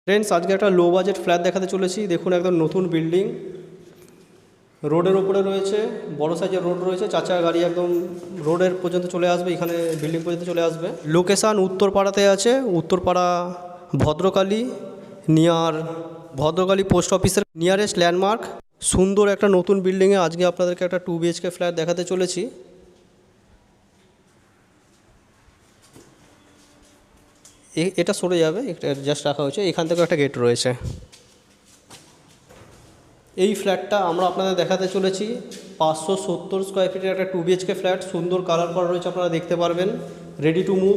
Friends आज के एक लो बाजेट फ्लैट देखाते चलेছি देखুন একদম নতুন বিল্ডিং রোডের উপরে রয়েছে বড় সাইজের রোড রয়েছে চাচা গাড়ি একদম রোডের পর্যন্ত চলে আসবে এখানে বিল্ডিং পর্যন্ত চলে আসবে লোকেশন উত্তরপাড়াতে আছে উত্তরপাড়া ভদ্রকালী নিয়ার ভদ্রকালী পোস্ট অফিসের নিয়ারেস্ট ল্যান্ডমার্ক সুন্দর একটা নতুন বিল্ডিং এ আজকে আপনাদেরকে একটা 2 বিএইচকে ফ্ল্যাট দেখাতে চলেছি এটা সরে যাবে এটা জাস্ট রাখা হয়েছে এখান থেকে একটা গেট রয়েছে এই ফ্ল্যাটটা আমরা আপনাদের দেখাতে চলেছি 570 স্কয়ার ফিটের একটা 2 বিএইচকে ফ্ল্যাট সুন্দর কালার করা রয়েছে আপনারা দেখতে পারবেন রেডি টু মুভ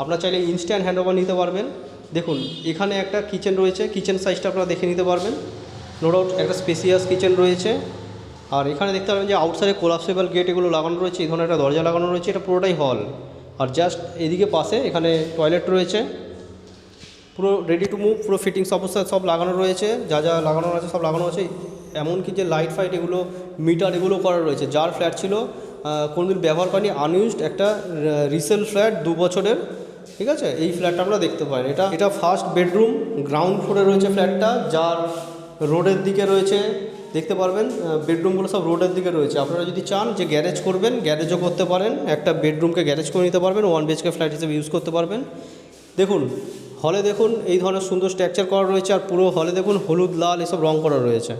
আপনারা চাইলে ইনস্ট্যান্ট হ্যান্ডওভার নিতে পারবেন দেখুন এখানে একটা কিচেন রয়েছে কিচেন সাইজটা আপনারা দেখে নিতে পারবেন নো ডাউট একটা স্পেসিয়াস কিচেন রয়েছে আর এখানে দেখতে পাবেন যে আউটসাইডে কোলাপসেবল গেট এগুলো লাগানো রয়েছে এই ধরনের একটা দরজা লাগানো রয়েছে এটা পুরোটাই হল আর জাস্ট এদিকে পাশে এখানে টয়লেট রয়েছে পুরো রেডি টু মুভ পুরো ফিটিংস অবস্থায় সব লাগানো রয়েছে যা যা লাগানো আছে সব লাগানো আছে এমনকি যে লাইট ফাইট এগুলো মিটার এগুলো করা রয়েছে যার ফ্ল্যাট ছিল কোনোদিন ব্যবহার করেনি আনইউজড একটা রিসেল ফ্ল্যাট 2 বছরের ঠিক আছে এই ফ্ল্যাটটা আমরা দেখতে পাই এটা ফার্স্ট বেডরুম গ্রাউন্ড ফ্লোরে রয়েছে ফ্ল্যাটটা যার রোডের দিকে রয়েছে দেখতে পারবেন বেডরুমগুলো সব রোডের দিকে রয়েছে আপনারা যদি চান যে গ্যারেজ করবেন গ্যারেজও করতে পারেন একটা বেডরুমকে গ্যারেজ করে নিতে পারবেন 1 বিএইচকে ফ্ল্যাট হিসেবে ইউজ করতে পারবেন দেখুন হলে দেখুন এই ধরনের সুন্দর স্ট্রাকচার করা রয়েছে আর পুরো হলে দেখুন হলুদ লাল এসব রং করা রয়েছে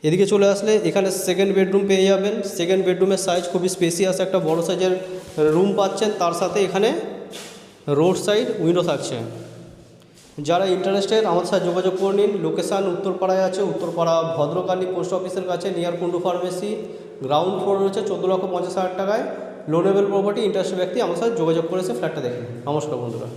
এদিকে চলে আসলে এখানে সেকেন্ড বেডরুম পেয়ে যাবেন সেকেন্ড বেডরুমের সাইজ খুবই স্পেসিয়াস একটা বড় সাইজের রুম পাচ্ছেন তার সাথে এখানে রোড সাইড উইন্ডো থাকছে যারা ইন্টারেস্টেড আমার সাথে যোগাযোগ করে নিন লোকেশান উত্তরপাড়ায় আছে উত্তরপাড়া ভদ্রকালী পোস্ট অফিসের কাছে near Kundu pharmacy ground floor রয়েছে 14,50,000 টাকায় লোনেবল প্রপার্টি ইন্টারেস্টেড ব্যক্তি আমার সাথে যোগাযোগ করেছে ফ্ল্যাটটা দেখুন নমস্কার বন্ধুরা।